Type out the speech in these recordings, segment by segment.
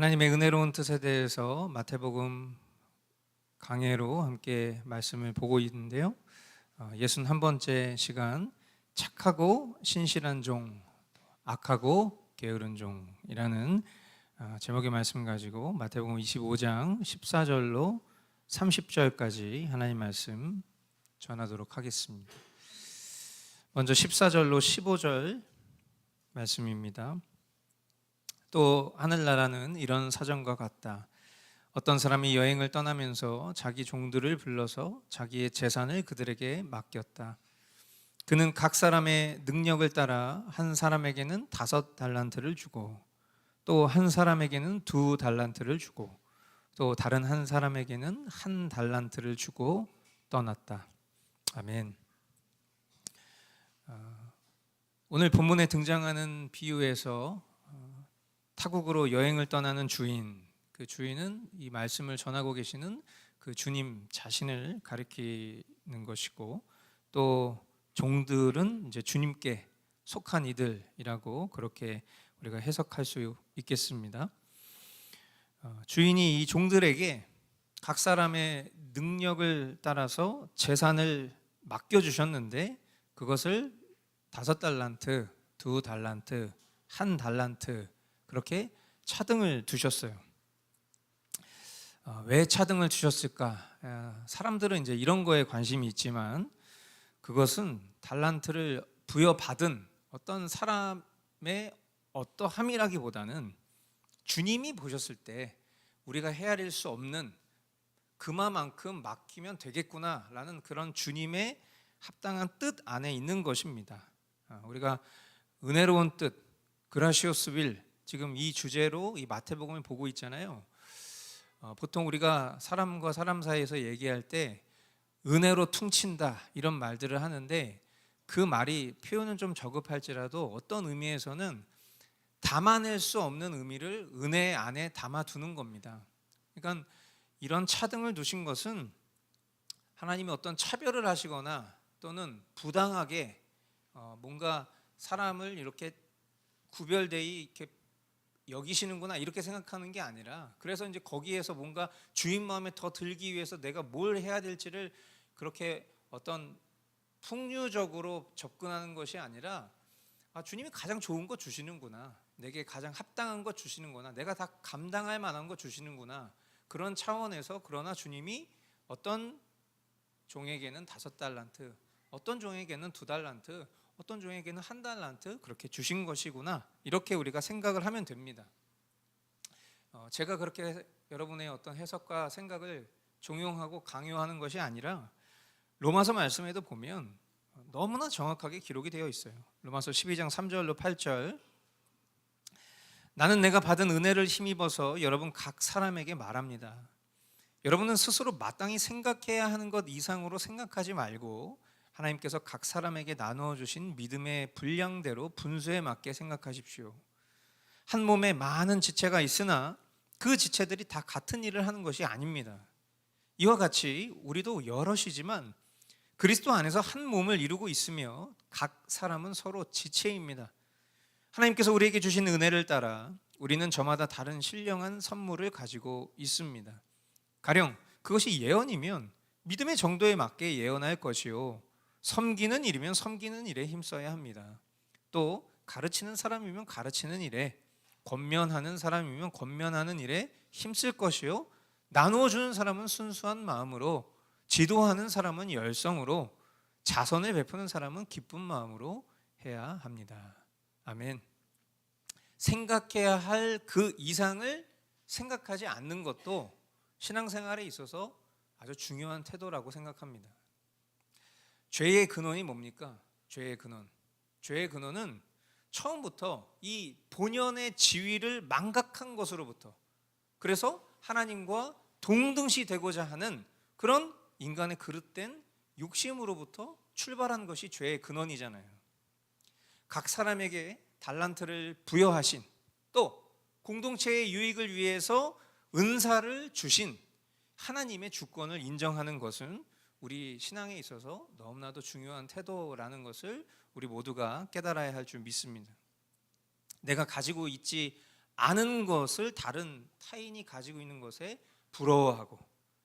하나님의 은혜로운 뜻에 대해서 마태복음 강해로 함께 말씀을 보고 있는데요. 61번째 시간, 착하고 신실한 종, 악하고 게으른 종이라는 제목의 말씀 가지고 마태복음 25장 14절로 30절까지 하나님 말씀 전하도록 하겠습니다. 먼저 14절로 15절 말씀입니다. 또 하늘나라는 이런 사정과 같다. 어떤 사람이 여행을 떠나면서 자기 종들을 불러서 자기의 재산을 그들에게 맡겼다. 그는 각 사람의 능력을 따라 한 사람에게는 5달란트를 주고 또 한 사람에게는 2달란트를 주고 또 다른 한 사람에게는 1달란트를 주고 떠났다. 아멘. 오늘 본문에 등장하는 비유에서 타국으로 여행을 떠나는 주인, 그 주인은 이 말씀을 전하고 계시는 그 주님 자신을 가리키는 것이고, 또 종들은 이제 주님께 속한 이들이라고 그렇게 우리가 해석할 수 있겠습니다. 주인이 이 종들에게 각 사람의 능력을 따라서 재산을 맡겨주셨는데 그것을 5달란트, 2달란트, 1달란트 그렇게 차등을 두셨어요. 왜 차등을 두셨을까? 사람들은 이제 이런 거에 관심이 있지만 그것은 달란트를 부여받은 어떤 사람의 어떠함이라기보다는 주님이 보셨을 때 우리가 헤아릴 수 없는 그만큼 맡기면 되겠구나라는 그런 주님의 합당한 뜻 안에 있는 것입니다. 우리가 은혜로운 뜻, 그라시오스 윌, 지금 이 주제로 이 마태복음을 보고 있잖아요. 보통 우리가 사람과 사람 사이에서 얘기할 때 은혜로 퉁친다 이런 말들을 하는데 그 말이 표현은 좀 저급할지라도 어떤 의미에서는 담아낼 수 없는 의미를 은혜 안에 담아두는 겁니다. 그러니까 이런 차등을 두신 것은 하나님이 어떤 차별을 하시거나 또는 부당하게 뭔가 사람을 이렇게 구별되이 이렇게 여기시는구나 이렇게 생각하는 게 아니라, 그래서 이제 거기에서 뭔가 주인 마음에 더 들기 위해서 내가 뭘 해야 될지를 그렇게 어떤 풍류적으로 접근하는 것이 아니라 주님이 가장 좋은 거 주시는구나, 내게 가장 합당한 거 주시는구나, 내가 다 감당할 만한 거 주시는구나, 그런 차원에서 그러나 주님이 어떤 종에게는 5달란트, 어떤 종에게는 2달란트, 어떤 종에게는 1달란트 그렇게 주신 것이구나, 이렇게 우리가 생각을 하면 됩니다. 제가 그렇게 여러분의 어떤 해석과 생각을 종용하고 강요하는 것이 아니라 로마서 말씀에도 보면 너무나 정확하게 기록이 되어 있어요. 로마서 12장 3절로 8절, 나는 내가 받은 은혜를 힘입어서 여러분 각 사람에게 말합니다. 여러분은 스스로 마땅히 생각해야 하는 것 이상으로 생각하지 말고 하나님께서 각 사람에게 나누어 주신 믿음의 분량대로 분수에 맞게 생각하십시오. 한 몸에 많은 지체가 있으나 그 지체들이 다 같은 일을 하는 것이 아닙니다. 이와 같이 우리도 여럿이지만 그리스도 안에서 한 몸을 이루고 있으며 각 사람은 서로 지체입니다. 하나님께서 우리에게 주신 은혜를 따라 우리는 저마다 다른 신령한 선물을 가지고 있습니다. 가령 그것이 예언이면 믿음의 정도에 맞게 예언할 것이요, 섬기는 일이면 섬기는 일에 힘써야 합니다. 또 가르치는 사람이면 가르치는 일에, 권면하는 사람이면 권면하는 일에 힘쓸 것이요, 나누어 주는 사람은 순수한 마음으로, 지도하는 사람은 열성으로, 자선을 베푸는 사람은 기쁜 마음으로 해야 합니다. 아멘. 생각해야 할 그 이상을 생각하지 않는 것도 신앙생활에 있어서 아주 중요한 태도라고 생각합니다. 죄의 근원이 뭡니까? 죄의 근원은 처음부터 이 본연의 지위를 망각한 것으로부터, 그래서 하나님과 동등시 되고자 하는 그런 인간의 그릇된 욕심으로부터 출발한 것이 죄의 근원이잖아요. 각 사람에게 달란트를 부여하신, 또 공동체의 유익을 위해서 은사를 주신 하나님의 주권을 인정하는 것은 우리 신앙에 있어서 너무나도 중요한 태도라는 것을 우리 모두가 깨달아야 할 줄 믿습니다. 내가 가지고 있지 아는 것을 다른 타인이 가지고 있는 것에 부러워하고,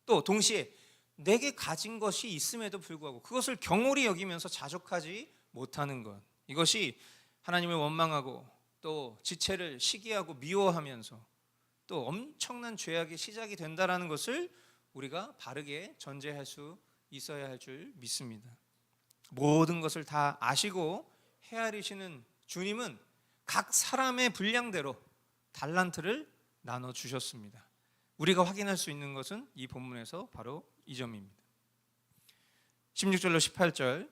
또 동시에 내게 가진 것이 있음에도 불구하고 그것을 경홀히 여기면서 자족하지 못하는 것, 이것이 하나님을 원망하고 또 지체를 시기하고 미워하면서 또 엄청난 죄악의 시작이 된다라는 것을 우리가 바르게 전제할 수 있어야 할 줄 믿습니다. 모든 것을 다 아시고 헤아리시는 주님은 각 사람의 분량대로 달란트를 나눠 주셨습니다. 우리가 확인할 수 있는 것은 이 본문에서 바로 이 점입니다. 16절로 18절,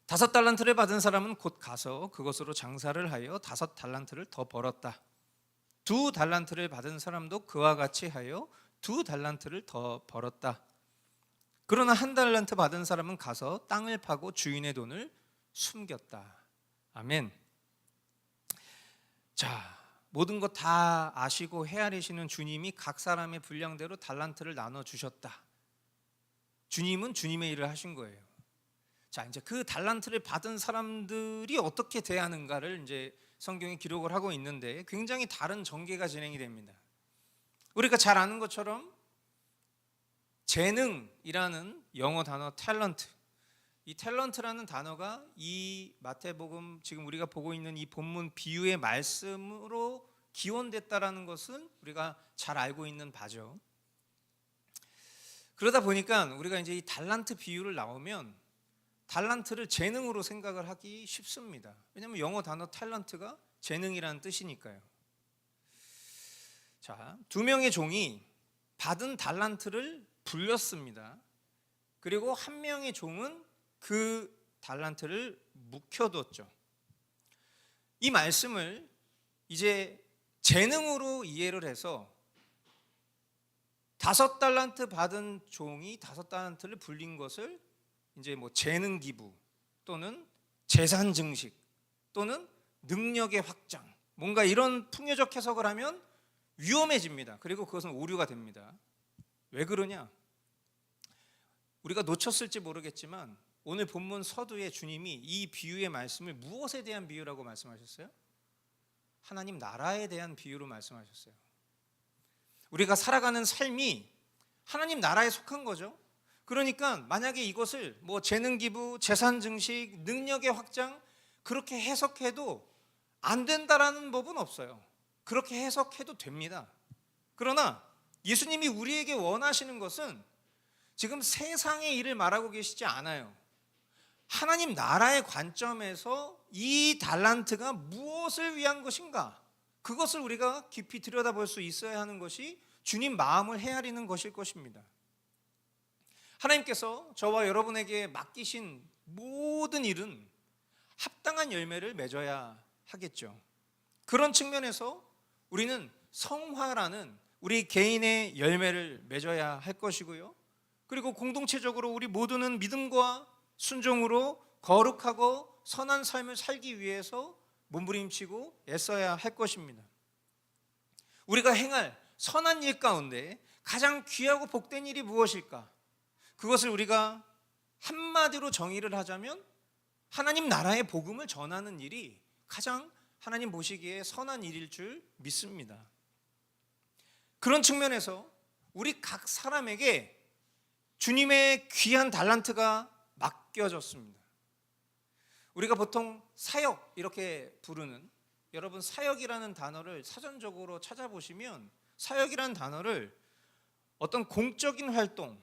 5달란트를 받은 사람은 곧 가서 그것으로 장사를 하여 5달란트를 더 벌었다. 2달란트를 받은 사람도 그와 같이 하여 2달란트를 더 벌었다. 그러나 1달란트 받은 사람은 가서 땅을 파고 주인의 돈을 숨겼다. 아멘. 자, 모든 것 다 아시고 헤아리시는 주님이 각 사람의 분량대로 달란트를 나눠 주셨다. 주님은 주님의 일을 하신 거예요. 자, 이제 그 달란트를 받은 사람들이 어떻게 대하는가를 이제 성경이 기록을 하고 있는데 굉장히 다른 전개가 진행이 됩니다. 우리가 잘 아는 것처럼 재능이라는 영어 단어 탤런트, 이 탤런트라는 단어가 이 마태복음 지금 우리가 보고 있는 이 본문 비유의 말씀으로 기원됐다라는 것은 우리가 잘 알고 있는 바죠. 그러다 보니까 우리가 이제 이 달란트 비유를 나오면 달란트를 재능으로 생각을 하기 쉽습니다. 왜냐하면 영어 단어 탤런트가 재능이라는 뜻이니까요. 자, 2명의 종이 받은 달란트를 불렸습니다. 그리고 1명의 종은 그 달란트를 묵혀뒀죠. 이 말씀을 이제 재능으로 이해를 해서 5달란트 받은 종이 5달란트를 불린 것을 이제 뭐 재능 기부 또는 재산 증식 또는 능력의 확장, 뭔가 이런 풍요적 해석을 하면 위험해집니다. 그리고 그것은 오류가 됩니다. 왜 그러냐? 우리가 놓쳤을지 모르겠지만 오늘 본문 서두에 주님이 이 비유의 말씀을 무엇에 대한 비유라고 말씀하셨어요? 하나님 나라에 대한 비유로 말씀하셨어요. 우리가 살아가는 삶이 하나님 나라에 속한 거죠. 그러니까 만약에 이것을 뭐 재능 기부, 재산 증식, 능력의 확장 그렇게 해석해도 안 된다라는 법은 없어요. 그렇게 해석해도 됩니다. 그러나 예수님이 우리에게 원하시는 것은 지금 세상의 일을 말하고 계시지 않아요. 하나님 나라의 관점에서 이 달란트가 무엇을 위한 것인가, 그것을 우리가 깊이 들여다볼 수 있어야 하는 것이 주님 마음을 헤아리는 것일 것입니다. 하나님께서 저와 여러분에게 맡기신 모든 일은 합당한 열매를 맺어야 하겠죠. 그런 측면에서 우리는 성화라는 우리 개인의 열매를 맺어야 할 것이고요. 그리고 공동체적으로 우리 모두는 믿음과 순종으로 거룩하고 선한 삶을 살기 위해서 몸부림치고 애써야 할 것입니다. 우리가 행할 선한 일 가운데 가장 귀하고 복된 일이 무엇일까? 그것을 우리가 한마디로 정의를 하자면 하나님 나라의 복음을 전하는 일이 가장 하나님 보시기에 선한 일일 줄 믿습니다. 그런 측면에서 우리 각 사람에게 주님의 귀한 달란트가 맡겨졌습니다. 우리가 보통 사역 이렇게 부르는, 여러분 사역이라는 단어를 사전적으로 찾아보시면 사역이라는 단어를 어떤 공적인 활동,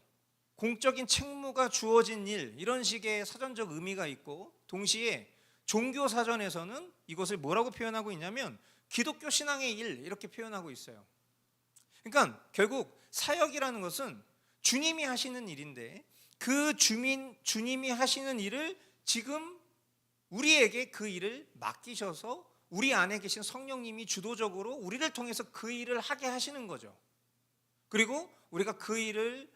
공적인 책무가 주어진 일, 이런 식의 사전적 의미가 있고, 동시에 종교 사전에서는 이것을 뭐라고 표현하고 있냐면 기독교 신앙의 일, 이렇게 표현하고 있어요. 그러니까 결국 사역이라는 것은 주님이 하시는 일인데 그 주님이 하시는 일을 지금 우리에게 그 일을 맡기셔서 우리 안에 계신 성령님이 주도적으로 우리를 통해서 그 일을 하게 하시는 거죠. 그리고 우리가 그 일을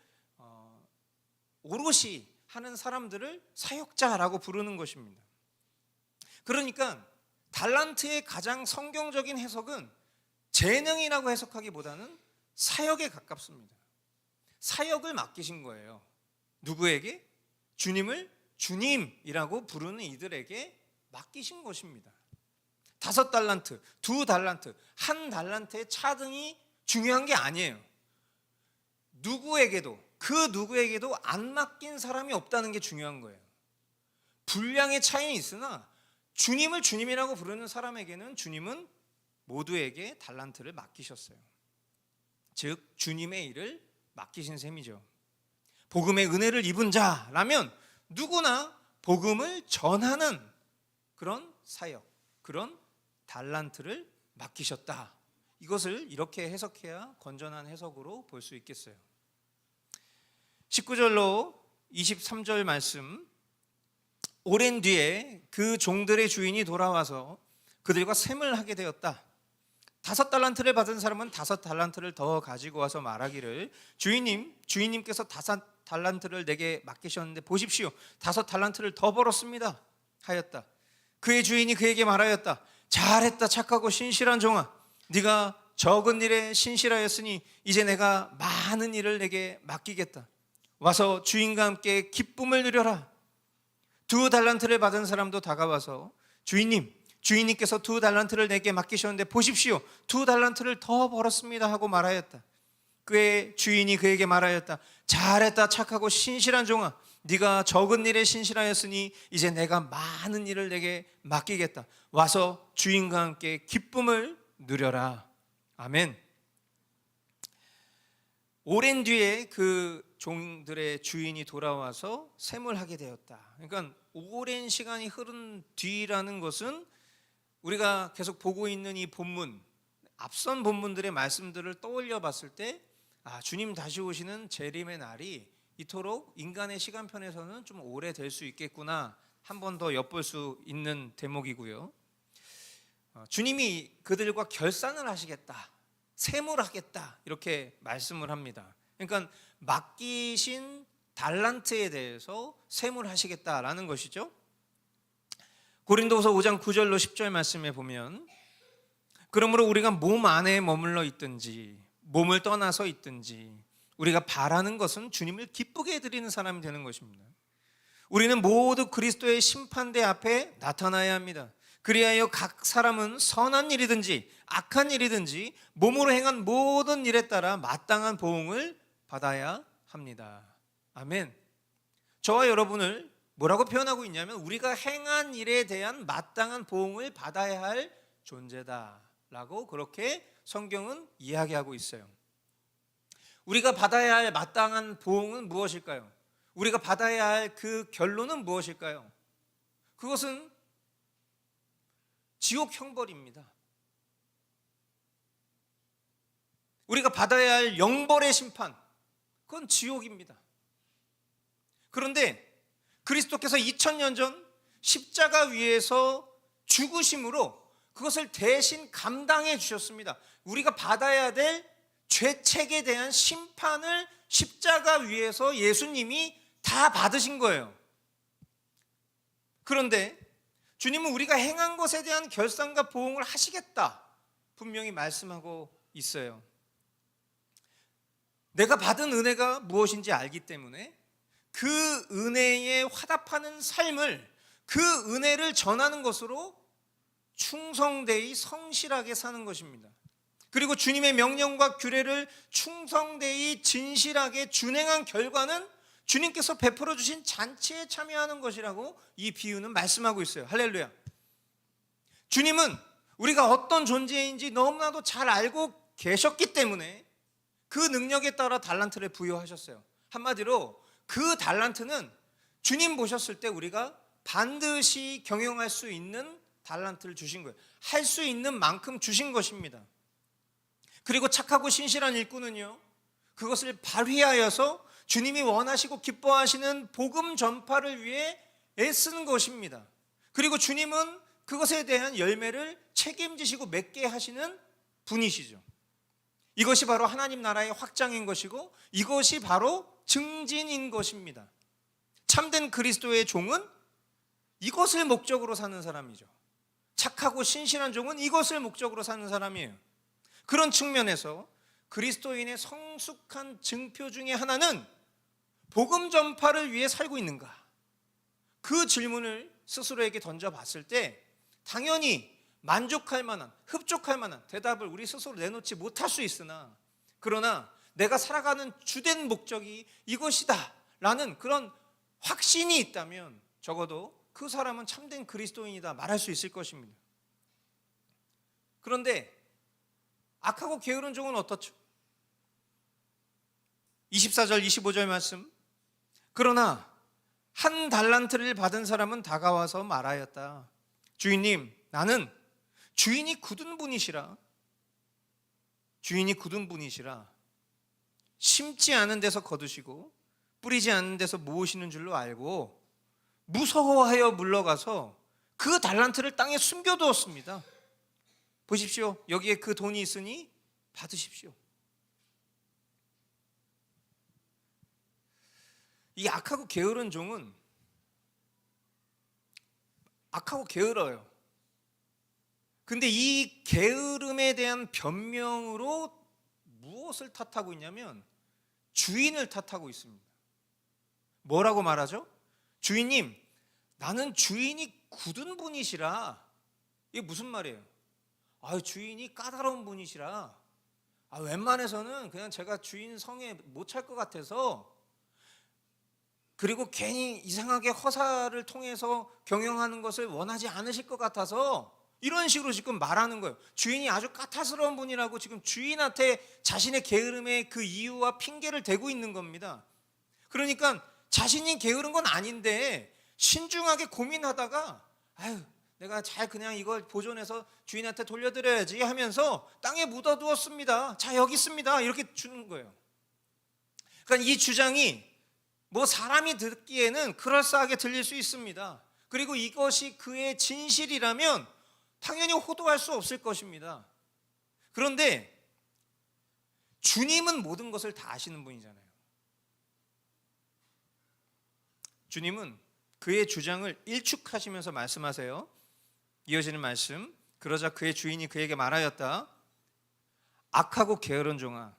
오롯이 하는 사람들을 사역자라고 부르는 것입니다. 그러니까 달란트의 가장 성경적인 해석은 재능이라고 해석하기보다는 사역에 가깝습니다. 사역을 맡기신 거예요. 누구에게? 주님을 주님이라고 부르는 이들에게 맡기신 것입니다. 5달란트, 2달란트, 1달란트의 차등이 중요한 게 아니에요. 그 누구에게도 안 맡긴 사람이 없다는 게 중요한 거예요. 분량의 차이는 있으나 주님을 주님이라고 부르는 사람에게는 주님은 모두에게 달란트를 맡기셨어요. 즉 주님의 일을 맡기신 셈이죠. 복음의 은혜를 입은 자라면 누구나 복음을 전하는 그런 사역, 그런 달란트를 맡기셨다. 이것을 이렇게 해석해야 건전한 해석으로 볼 수 있겠어요. 19절로 23절 말씀, 오랜 뒤에 그 종들의 주인이 돌아와서 그들과 셈을 하게 되었다. 5달란트를 받은 사람은 5달란트를 더 가지고 와서 말하기를 주인님께서 5달란트를 내게 맡기셨는데 보십시오, 5달란트를 더 벌었습니다 하였다. 그의 주인이 그에게 말하였다. 잘했다 착하고 신실한 종아, 네가 적은 일에 신실하였으니 이제 내가 많은 일을 내게 맡기겠다. 와서 주인과 함께 기쁨을 누려라. 2달란트를 받은 사람도 다가와서 주인님께서 2달란트를 내게 맡기셨는데 보십시오, 2달란트를 더 벌었습니다 하고 말하였다. 그의 주인이 그에게 말하였다. 잘했다 착하고 신실한 종아, 네가 적은 일에 신실하였으니 이제 내가 많은 일을 내게 맡기겠다. 와서 주인과 함께 기쁨을 누려라. 아멘. 오랜 뒤에 그 종들의 주인이 돌아와서 셈을 하게 되었다. 그러니까 오랜 시간이 흐른 뒤라는 것은 우리가 계속 보고 있는 이 본문, 앞선 본문들의 말씀들을 떠올려 봤을 때 주님 다시 오시는 재림의 날이 이토록 인간의 시간편에서는 좀 오래될 수 있겠구나, 한 번 더 엿볼 수 있는 대목이고요. 주님이 그들과 결산을 하시겠다, 셈을 하겠다, 이렇게 말씀을 합니다. 그러니까 맡기신 달란트에 대해서 셈을 하시겠다라는 것이죠. 고린도후서 5장 9절로 10절 말씀에 보면, 그러므로 우리가 몸 안에 머물러 있든지 몸을 떠나서 있든지 우리가 바라는 것은 주님을 기쁘게 해드리는 사람이 되는 것입니다. 우리는 모두 그리스도의 심판대 앞에 나타나야 합니다. 그리하여 각 사람은 선한 일이든지 악한 일이든지 몸으로 행한 모든 일에 따라 마땅한 보응을 받아야 합니다. 아멘. 저와 여러분을 뭐라고 표현하고 있냐면 우리가 행한 일에 대한 마땅한 보응을 받아야 할 존재다라고 그렇게 성경은 이야기하고 있어요. 우리가 받아야 할 마땅한 보응은 무엇일까요? 우리가 받아야 할 그 결론은 무엇일까요? 그것은 지옥 형벌입니다. 우리가 받아야 할 영벌의 심판, 그건 지옥입니다. 그런데 그리스도께서 2000년 전 십자가 위에서 죽으심으로 그것을 대신 감당해 주셨습니다. 우리가 받아야 될 죄책에 대한 심판을 십자가 위에서 예수님이 다 받으신 거예요. 그런데 주님은 우리가 행한 것에 대한 결산과 보응을 하시겠다 분명히 말씀하고 있어요. 내가 받은 은혜가 무엇인지 알기 때문에 그 은혜에 화답하는 삶을, 그 은혜를 전하는 것으로 충성되이 성실하게 사는 것입니다. 그리고 주님의 명령과 규례를 충성되이 진실하게 준행한 결과는 주님께서 베풀어 주신 잔치에 참여하는 것이라고 이 비유는 말씀하고 있어요. 할렐루야. 주님은 우리가 어떤 존재인지 너무나도 잘 알고 계셨기 때문에 그 능력에 따라 달란트를 부여하셨어요. 한마디로 그 달란트는 주님 보셨을 때 우리가 반드시 경영할 수 있는 달란트를 주신 거예요. 할 수 있는 만큼 주신 것입니다. 그리고 착하고 신실한 일꾼은요, 그것을 발휘하여서 주님이 원하시고 기뻐하시는 복음 전파를 위해 애쓰는 것입니다. 그리고 주님은 그것에 대한 열매를 책임지시고 맺게 하시는 분이시죠. 이것이 바로 하나님 나라의 확장인 것이고 이것이 바로 증진인 것입니다. 참된 그리스도의 종은 이것을 목적으로 사는 사람이죠. 착하고 신실한 종은 이것을 목적으로 사는 사람이에요. 그런 측면에서 그리스도인의 성숙한 증표 중에 하나는 복음 전파를 위해 살고 있는가? 그 질문을 스스로에게 던져봤을 때 당연히 만족할 만한, 흡족할 만한 대답을 우리 스스로 내놓지 못할 수 있으나, 그러나 내가 살아가는 주된 목적이 이것이다 라는 그런 확신이 있다면 적어도 그 사람은 참된 그리스도인이다 말할 수 있을 것입니다. 그런데 악하고 게으른 종은 어떻죠? 24절 25절 말씀, 그러나 한 달란트를 받은 사람은 다가와서 말하였다. 주인님, 나는 주인이 굳은 분이시라 심지 않은 데서 거두시고 뿌리지 않는 데서 모으시는 줄로 알고 무서워하여 물러가서 그 달란트를 땅에 숨겨두었습니다. 보십시오. 여기에 그 돈이 있으니 받으십시오. 이 악하고 게으른 종은 악하고 게을러요. 근데 이 게으름에 대한 변명으로 무엇을 탓하고 있냐면 주인을 탓하고 있습니다. 뭐라고 말하죠? 주인님, 나는 주인이 굳은 분이시라. 이게 무슨 말이에요? 주인이 까다로운 분이시라. 웬만해서는 그냥 제가 주인 성에 못 찰 것 같아서, 그리고 괜히 이상하게 허사를 통해서 경영하는 것을 원하지 않으실 것 같아서 이런 식으로 지금 말하는 거예요. 주인이 아주 까탈스러운 분이라고 지금 주인한테 자신의 게으름의 그 이유와 핑계를 대고 있는 겁니다. 그러니까 자신이 게으른 건 아닌데 신중하게 고민하다가 내가 잘 그냥 이걸 보존해서 주인한테 돌려드려야지 하면서 땅에 묻어두었습니다. 자, 여기 있습니다. 이렇게 주는 거예요. 그러니까 이 주장이 사람이 듣기에는 그럴싸하게 들릴 수 있습니다. 그리고 이것이 그의 진실이라면 당연히 호도할 수 없을 것입니다. 그런데 주님은 모든 것을 다 아시는 분이잖아요. 주님은 그의 주장을 일축하시면서 말씀하세요. 이어지는 말씀, 그러자 그의 주인이 그에게 말하였다. 악하고 게으른 종아,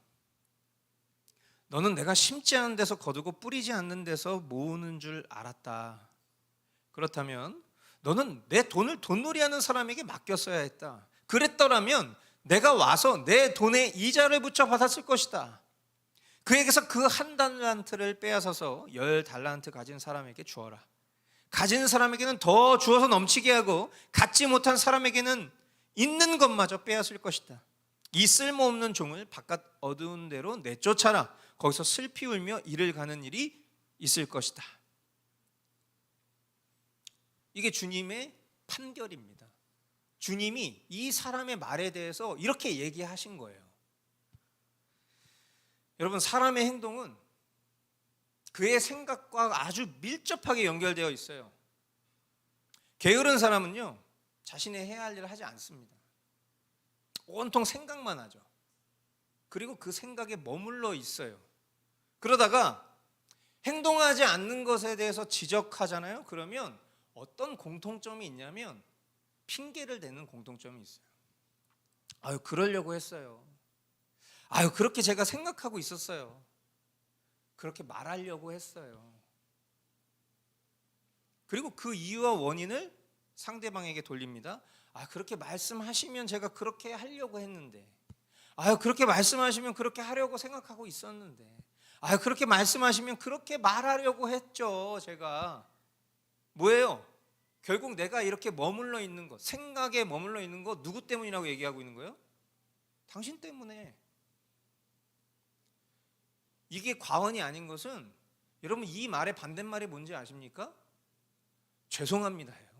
너는 내가 심지 않은 데서 거두고 뿌리지 않는 데서 모으는 줄 알았다. 그렇다면 너는 내 돈을 돈놀이하는 사람에게 맡겼어야 했다. 그랬더라면 내가 와서 내 돈에 이자를 붙여 받았을 것이다. 그에게서 그 한 달란트를 빼앗아서 10달란트 가진 사람에게 주어라. 가진 사람에게는 더 주어서 넘치게 하고 갖지 못한 사람에게는 있는 것마저 빼앗을 것이다. 이 쓸모없는 종을 바깥 어두운 데로 내쫓아라. 거기서 슬피 울며 이를 가는 일이 있을 것이다. 이게 주님의 판결입니다. 주님이 이 사람의 말에 대해서 이렇게 얘기하신 거예요. 여러분, 사람의 행동은 그의 생각과 아주 밀접하게 연결되어 있어요. 게으른 사람은요, 자신의 해야 할 일을 하지 않습니다. 온통 생각만 하죠. 그리고 그 생각에 머물러 있어요. 그러다가 행동하지 않는 것에 대해서 지적하잖아요. 그러면 어떤 공통점이 있냐면 핑계를 대는 공통점이 있어요. 그러려고 했어요. 그렇게 제가 생각하고 있었어요. 그렇게 말하려고 했어요. 그리고 그 이유와 원인을 상대방에게 돌립니다. 그렇게 말씀하시면 제가 그렇게 하려고 했는데, 그렇게 말씀하시면 그렇게 하려고 생각하고 있었는데, 그렇게 말씀하시면 그렇게 말하려고 했죠. 제가 뭐예요? 결국 내가 이렇게 머물러 있는 것, 생각에 머물러 있는 것 누구 때문이라고 얘기하고 있는 거예요? 당신 때문에. 이게 과언이 아닌 것은, 여러분 이 말의 반대말이 뭔지 아십니까? 죄송합니다예요.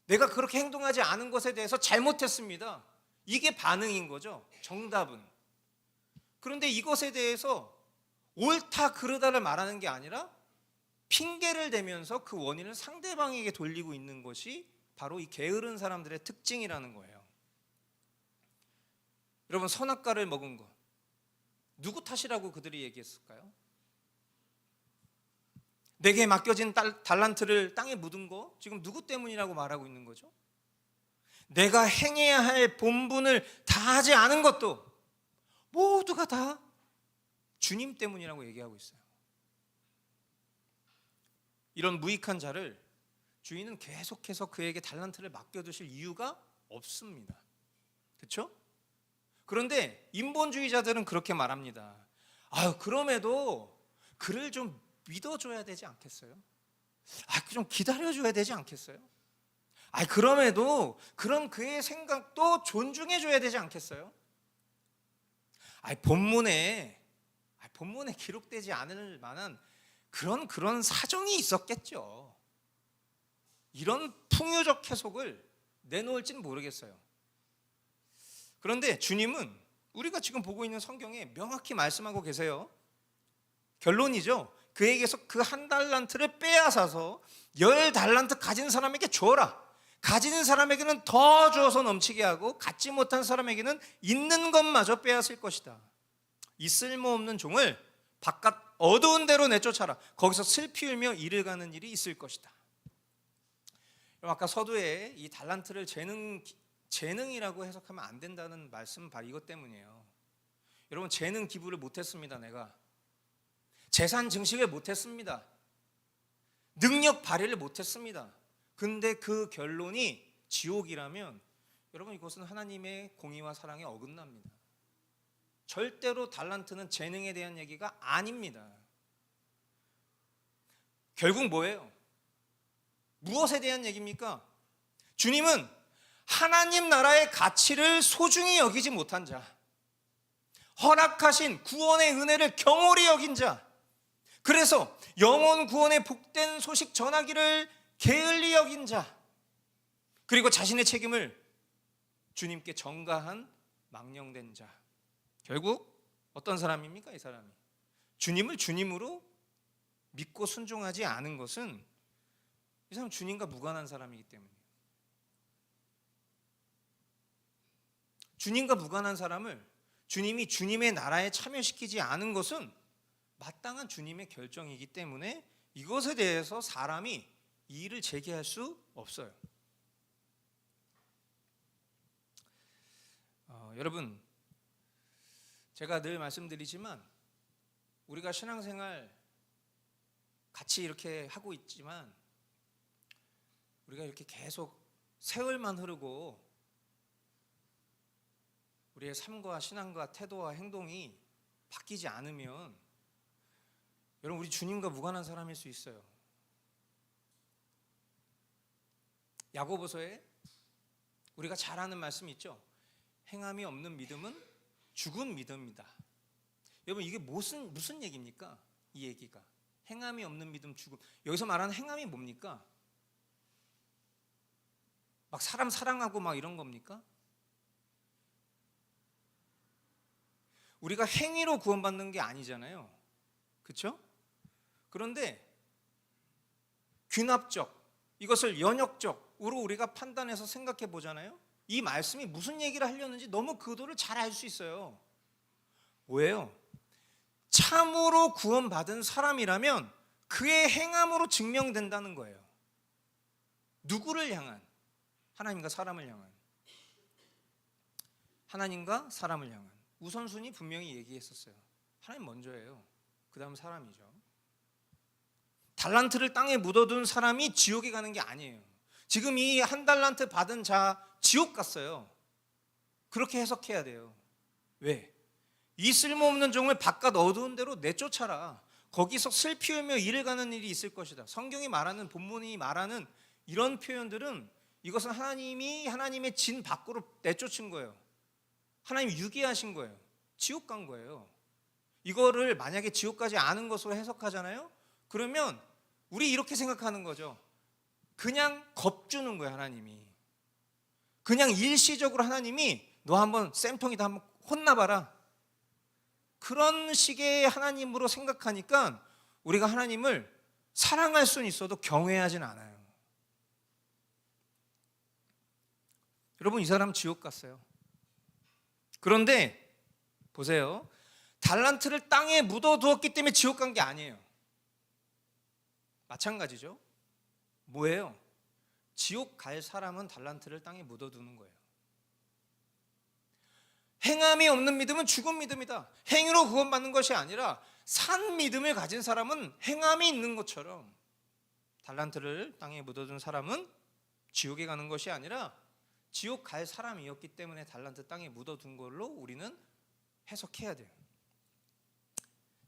내가 그렇게 행동하지 않은 것에 대해서 잘못했습니다. 이게 반응인 거죠. 정답은. 그런데 이것에 대해서 옳다 그르다를 말하는 게 아니라 핑계를 대면서 그 원인을 상대방에게 돌리고 있는 것이 바로 이 게으른 사람들의 특징이라는 거예요. 여러분, 선악과를 먹은 것 누구 탓이라고 그들이 얘기했을까요? 내게 맡겨진 달란트를 땅에 묻은 거 지금 누구 때문이라고 말하고 있는 거죠? 내가 행해야 할 본분을 다 하지 않은 것도 모두가 다 주님 때문이라고 얘기하고 있어요. 이런 무익한 자를 주인은 계속해서 그에게 달란트를 맡겨두실 이유가 없습니다. 그렇죠? 그런데 인본주의자들은 그렇게 말합니다. 아유, 그럼에도 그를 좀 믿어줘야 되지 않겠어요? 좀 기다려줘야 되지 않겠어요? 그럼에도 그런 그의 생각도 존중해줘야 되지 않겠어요? 본문에 기록되지 않을 만한 그런 사정이 있었겠죠. 이런 풍요적 해석을 내놓을지는 모르겠어요. 그런데 주님은 우리가 지금 보고 있는 성경에 명확히 말씀하고 계세요. 결론이죠. 그에게서 그 1달란트를 빼앗아서 10달란트 가진 사람에게 주어라. 가진 사람에게는 더 주어서 넘치게 하고 갖지 못한 사람에게는 있는 것마저 빼앗을 것이다. 이 쓸모없는 종을 바깥 어두운 데로 내쫓아라. 거기서 슬피 울며 이를 가는 일이 있을 것이다. 아까 서두에 이 달란트를 재능이라고 해석하면 안 된다는 말씀 바로 이것 때문이에요. 여러분, 재능 기부를 못했습니다. 내가 재산 증식을 못했습니다. 능력 발휘를 못했습니다. 근데 그 결론이 지옥이라면 여러분, 이것은 하나님의 공의와 사랑에 어긋납니다. 절대로 달란트는 재능에 대한 얘기가 아닙니다. 결국 뭐예요? 무엇에 대한 얘기입니까? 주님은 하나님 나라의 가치를 소중히 여기지 못한 자, 허락하신 구원의 은혜를 경홀히 여긴 자, 그래서 영혼 구원의 복된 소식 전하기를 게을리 여긴 자, 그리고 자신의 책임을 주님께 전가한 망령된 자. 결국 어떤 사람입니까? 이 사람이 주님을 주님으로 믿고 순종하지 않은 것은 이 사람은 주님과 무관한 사람이기 때문이에요. 주님과 무관한 사람을 주님이 주님의 나라에 참여시키지 않은 것은 마땅한 주님의 결정이기 때문에 이것에 대해서 사람이 이의를 제기할 수 없어요. 여러분, 제가 늘 말씀드리지만 우리가 신앙생활 같이 이렇게 하고 있지만 우리가 이렇게 계속 세월만 흐르고 우리의 삶과 신앙과 태도와 행동이 바뀌지 않으면 여러분, 우리 주님과 무관한 사람일 수 있어요. 야고보서에 우리가 잘 아는 말씀이 있죠. 행함이 없는 믿음은 죽은 믿음이다. 여러분, 이게 무슨 얘기입니까? 이 얘기가 행함이 없는 믿음 죽음. 여기서 말하는 행함이 뭡니까? 막 사람 사랑하고 막 이런 겁니까? 우리가 행위로 구원받는 게 아니잖아요. 그렇죠? 그런데 귀납적, 이것을 연역적으로 우리가 판단해서 생각해 보잖아요. 이 말씀이 무슨 얘기를 하려는지 너무 그 의도를 잘 알 수 있어요. 뭐예요? 참으로 구원받은 사람이라면 그의 행함으로 증명된다는 거예요. 누구를 향한? 하나님과 사람을 향한. 하나님과 사람을 향한. 우선순위 분명히 얘기했었어요. 하나님 먼저예요. 그 다음 사람이죠. 달란트를 땅에 묻어둔 사람이 지옥에 가는 게 아니에요. 지금 이 1달란트 받은 자 지옥 갔어요. 그렇게 해석해야 돼요. 왜? 이 쓸모없는 종을 바깥 어두운 데로 내쫓아라. 거기서 슬피 울며 이를 가는 일이 있을 것이다. 성경이 말하는, 본문이 말하는 이런 표현들은 이것은 하나님이 하나님의 진 밖으로 내쫓은 거예요. 하나님이 유기하신 거예요. 지옥 간 거예요. 이거를 만약에 지옥 가지 않은 것으로 해석하잖아요. 그러면 우리 이렇게 생각하는 거죠. 그냥 겁주는 거예요. 하나님이 그냥 일시적으로 하나님이 너 한번 쌤통이다 한번 혼나봐라, 그런 식의 하나님으로 생각하니까 우리가 하나님을 사랑할 수는 있어도 경외하진 않아요. 여러분, 이 사람 지옥 갔어요. 그런데 보세요. 달란트를 땅에 묻어두었기 때문에 지옥 간 게 아니에요. 마찬가지죠. 뭐예요? 지옥 갈 사람은 달란트를 땅에 묻어두는 거예요. 행함이 없는 믿음은 죽은 믿음이다. 행위로 구원받는 것이 아니라 산 믿음을 가진 사람은 행함이 있는 것처럼 달란트를 땅에 묻어둔 사람은 지옥에 가는 것이 아니라 지옥 갈 사람이었기 때문에 달란트 땅에 묻어둔 걸로 우리는 해석해야 돼요.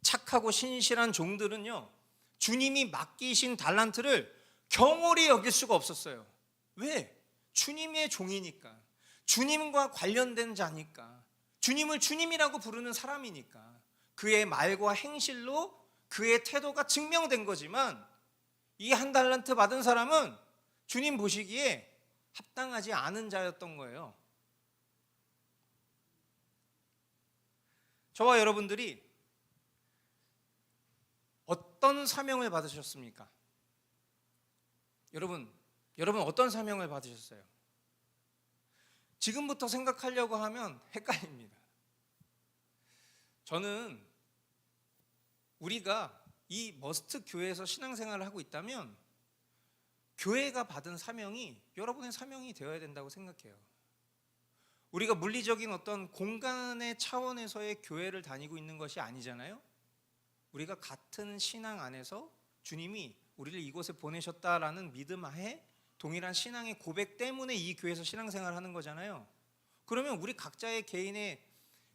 착하고 신실한 종들은요, 주님이 맡기신 달란트를 경홀히 여길 수가 없었어요. 왜? 주님의 종이니까, 주님과 관련된 자니까, 주님을 주님이라고 부르는 사람이니까. 그의 말과 행실로 그의 태도가 증명된 거지만, 이 한 달란트 받은 사람은 주님 보시기에 합당하지 않은 자였던 거예요. 저와 여러분들이 어떤 사명을 받으셨습니까? 여러분 어떤 사명을 받으셨어요? 지금부터 생각하려고 하면 헷갈립니다. 저는 우리가 이 머스트 교회에서 신앙생활을 하고 있다면 교회가 받은 사명이 여러분의 사명이 되어야 된다고 생각해요. 우리가 물리적인 어떤 공간의 차원에서의 교회를 다니고 있는 것이 아니잖아요. 우리가 같은 신앙 안에서 주님이 우리를 이곳에 보내셨다라는 믿음 하에 동일한 신앙의 고백 때문에 이 교회에서 신앙생활을 하는 거잖아요. 그러면 우리 각자의 개인의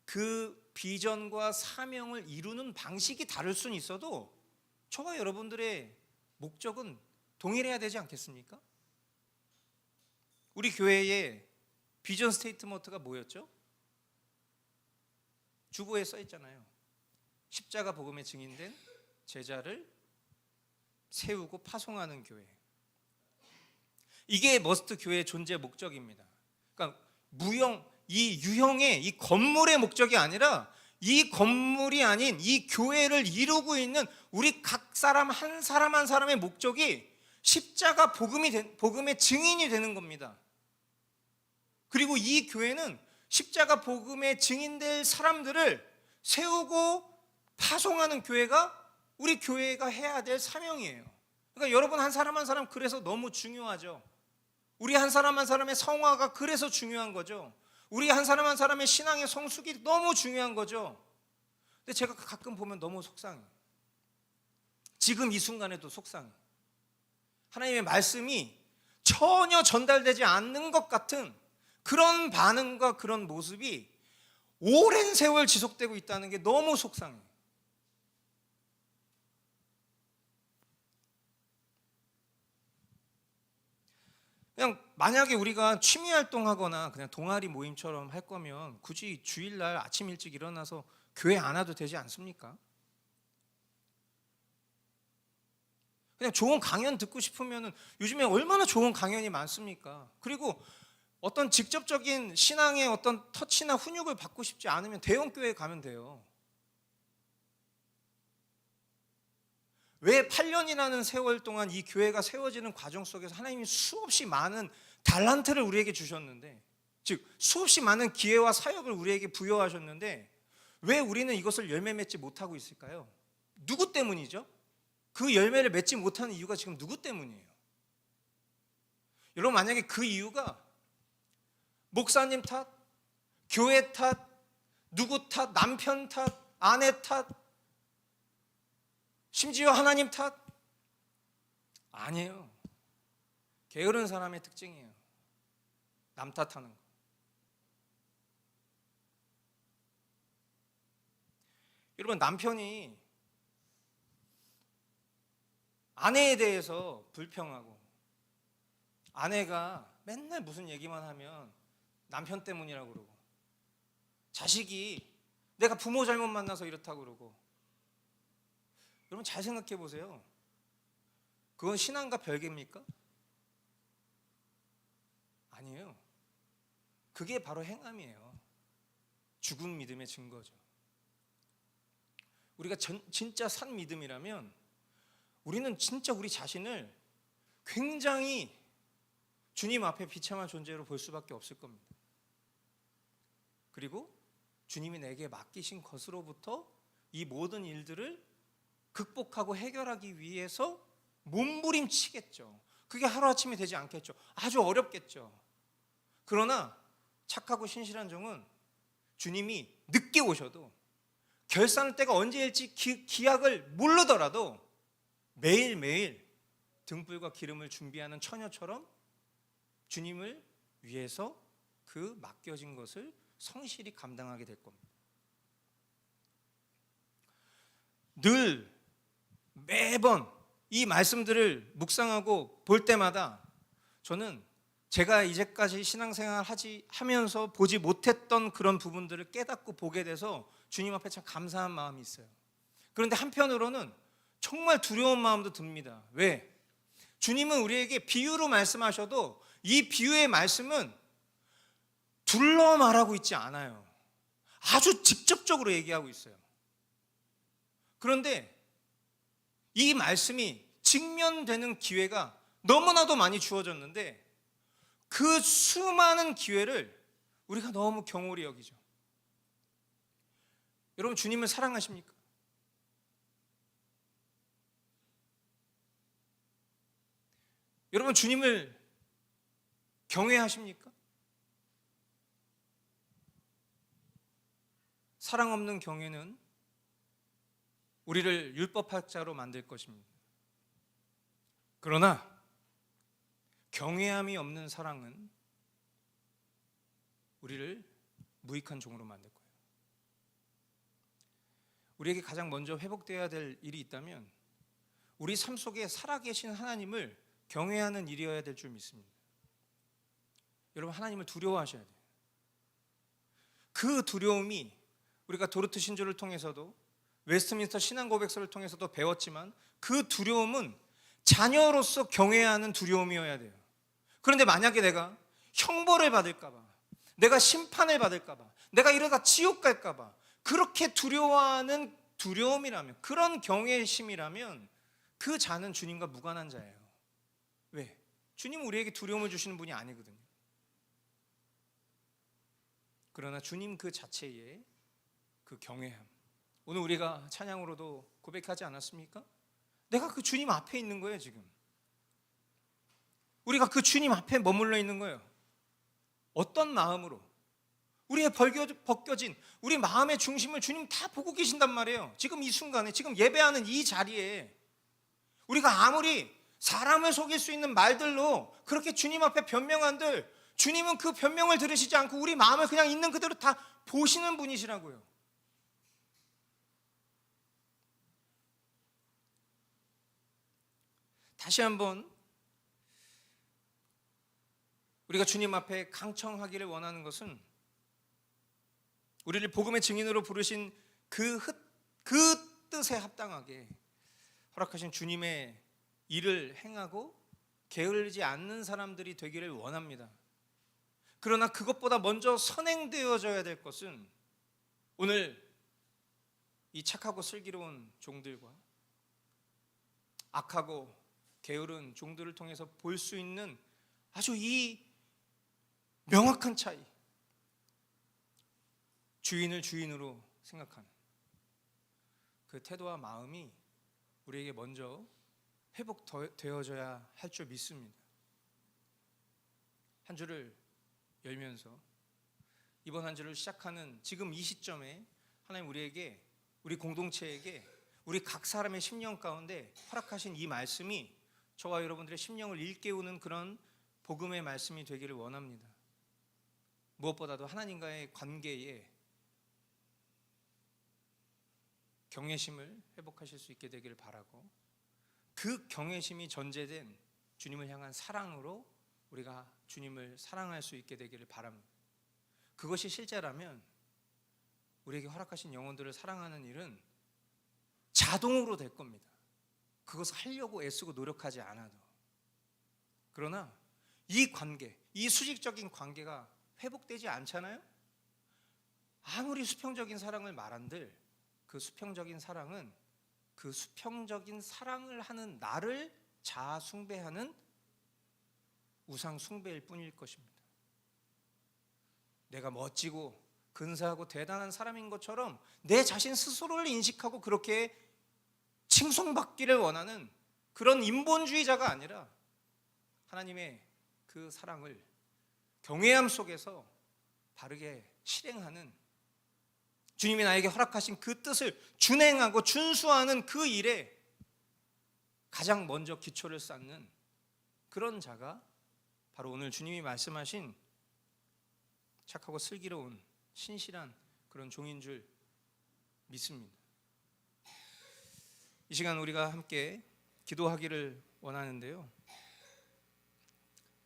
그 비전과 사명을 이루는 방식이 다를 수는 있어도 저와 여러분들의 목적은 동일해야 되지 않겠습니까? 우리 교회의 비전 스테이트먼트가 뭐였죠? 주보에 써 있잖아요. 십자가 복음에 증인된 제자를 세우고 파송하는 교회. 이게 머스트 교회의 존재 목적입니다. 그러니까 이 유형의 이 건물의 목적이 아니라 이 건물이 아닌 이 교회를 이루고 있는 우리 각 사람 한 사람 한 사람의 목적이 십자가 복음의 증인이 되는 겁니다. 그리고 이 교회는 십자가 복음의 증인될 사람들을 세우고 파송하는 교회가 우리 교회가 해야 될 사명이에요. 그러니까 여러분 한 사람 한 사람 그래서 너무 중요하죠. 우리 한 사람 한 사람의 성화가 그래서 중요한 거죠. 우리 한 사람 한 사람의 신앙의 성숙이 너무 중요한 거죠. 근데 제가 가끔 보면 너무 속상해요. 지금 이 순간에도 속상해요. 하나님의 말씀이 전혀 전달되지 않는 것 같은 그런 반응과 그런 모습이 오랜 세월 지속되고 있다는 게 너무 속상해요. 그냥 만약에 우리가 취미 활동하거나 그냥 동아리 모임처럼 할 거면 굳이 주일날 아침 일찍 일어나서 교회 안 와도 되지 않습니까? 그냥 좋은 강연 듣고 싶으면 요즘에 얼마나 좋은 강연이 많습니까? 그리고 어떤 직접적인 신앙의 어떤 터치나 훈육을 받고 싶지 않으면 대형교회에 가면 돼요. 왜 8년이라는 세월 동안 이 교회가 세워지는 과정 속에서 하나님이 수없이 많은 달란트를 우리에게 주셨는데, 즉 수없이 많은 기회와 사역을 우리에게 부여하셨는데 왜 우리는 이것을 열매 맺지 못하고 있을까요? 누구 때문이죠? 그 열매를 맺지 못하는 이유가 지금 누구 때문이에요? 여러분, 만약에 그 이유가 목사님 탓, 교회 탓, 누구 탓, 남편 탓, 아내 탓, 심지어 하나님 탓? 아니에요. 게으른 사람의 특징이에요. 남 탓하는 거. 여러분, 남편이 아내에 대해서 불평하고 아내가 맨날 무슨 얘기만 하면 남편 때문이라고 그러고, 자식이 내가 부모 잘못 만나서 이렇다고 그러고, 여러분 잘 생각해 보세요. 그건 신앙과 별개입니까? 아니에요. 그게 바로 행함이에요. 죽은 믿음의 증거죠. 우리가 진짜 산 믿음이라면 우리는 진짜 우리 자신을 굉장히 주님 앞에 비참한 존재로 볼 수밖에 없을 겁니다. 그리고 주님이 내게 맡기신 것으로부터 이 모든 일들을 극복하고 해결하기 위해서 몸부림치겠죠. 그게 하루아침에 되지 않겠죠. 아주 어렵겠죠. 그러나 착하고 신실한 종은 주님이 늦게 오셔도, 결산할 때가 언제일지 기약을 모르더라도 매일매일 등불과 기름을 준비하는 처녀처럼 주님을 위해서 그 맡겨진 것을 성실히 감당하게 될 겁니다. 늘 매번 이 말씀들을 묵상하고 볼 때마다 저는 제가 이제까지 신앙생활 하면서 보지 못했던 그런 부분들을 깨닫고 보게 돼서 주님 앞에 참 감사한 마음이 있어요. 그런데 한편으로는 정말 두려운 마음도 듭니다. 왜? 주님은 우리에게 비유로 말씀하셔도 이 비유의 말씀은 둘러 말하고 있지 않아요. 아주 직접적으로 얘기하고 있어요. 그런데 이 말씀이 직면되는 기회가 너무나도 많이 주어졌는데 그 수많은 기회를 우리가 너무 경홀히 여기죠. 여러분, 주님을 사랑하십니까? 여러분, 주님을 경외하십니까? 사랑 없는 경외는 우리를 율법학자로 만들 것입니다. 그러나 경외함이 없는 사랑은 우리를 무익한 종으로 만들 거예요. 우리에게 가장 먼저 회복되어야 될 일이 있다면 우리 삶 속에 살아계신 하나님을 경외하는 일이어야 될 줄 믿습니다. 여러분, 하나님을 두려워하셔야 돼요. 그 두려움이 우리가 도르트 신조를 통해서도 웨스트민스터 신앙 고백서를 통해서도 배웠지만 그 두려움은 자녀로서 경외하는 두려움이어야 돼요. 그런데 만약에 내가 형벌을 받을까 봐, 내가 심판을 받을까 봐, 내가 이러다 지옥 갈까 봐 그렇게 두려워하는 두려움이라면, 그런 경외심이라면 그 자는 주님과 무관한 자예요. 왜? 주님은 우리에게 두려움을 주시는 분이 아니거든요. 그러나 주님 그 자체의 그 경외함, 오늘 우리가 찬양으로도 고백하지 않았습니까? 내가 그 주님 앞에 있는 거예요. 지금 우리가 그 주님 앞에 머물러 있는 거예요. 어떤 마음으로? 우리의 벗겨진 우리 마음의 중심을 주님 다 보고 계신단 말이에요. 지금 이 순간에, 지금 예배하는 이 자리에 우리가 아무리 사람을 속일 수 있는 말들로 그렇게 주님 앞에 변명한들 주님은 그 변명을 들으시지 않고 우리 마음을 그냥 있는 그대로 다 보시는 분이시라고요. 다시 한번 우리가 주님 앞에 강청하기를 원하는 것은 우리를 복음의 증인으로 부르신 그 뜻에 합당하게 허락하신 주님의 일을 행하고 게으르지 않는 사람들이 되기를 원합니다. 그러나 그것보다 먼저 선행되어져야 될 것은 오늘 이 착하고 슬기로운 종들과 악하고 게으른 종들을 통해서 볼 수 있는 아주 이 명확한 차이, 주인을 주인으로 생각하는 그 태도와 마음이 우리에게 먼저 회복되어져야 할 줄 믿습니다. 한 주를 열면서 이번 한 주를 시작하는 지금 이 시점에 하나님 우리에게, 우리 공동체에게, 우리 각 사람의 심령 가운데 허락하신 이 말씀이 저와 여러분들의 심령을 일깨우는 그런 복음의 말씀이 되기를 원합니다. 무엇보다도 하나님과의 관계에 경외심을 회복하실 수 있게 되기를 바라고, 그 경외심이 전제된 주님을 향한 사랑으로 우리가 주님을 사랑할 수 있게 되기를 바랍니다. 그것이 실제라면 우리에게 허락하신 영혼들을 사랑하는 일은 자동으로 될 겁니다. 그것을 하려고 애쓰고 노력하지 않아도. 그러나 이 관계, 이 수직적인 관계가 회복되지 않잖아요? 아무리 수평적인 사랑을 말한들 그 수평적인 사랑은 그 수평적인 사랑을 하는 나를 자아 숭배하는 우상 숭배일 뿐일 것입니다. 내가 멋지고 근사하고 대단한 사람인 것처럼 내 자신 스스로를 인식하고 그렇게 칭송받기를 원하는 그런 인본주의자가 아니라 하나님의 그 사랑을 경외함 속에서 바르게 실행하는, 주님이 나에게 허락하신 그 뜻을 준행하고 준수하는 그 일에 가장 먼저 기초를 쌓는 그런 자가 바로 오늘 주님이 말씀하신 착하고 슬기로운 신실한 그런 종인 줄 믿습니다. 이 시간 우리가 함께 기도하기를 원하는데요.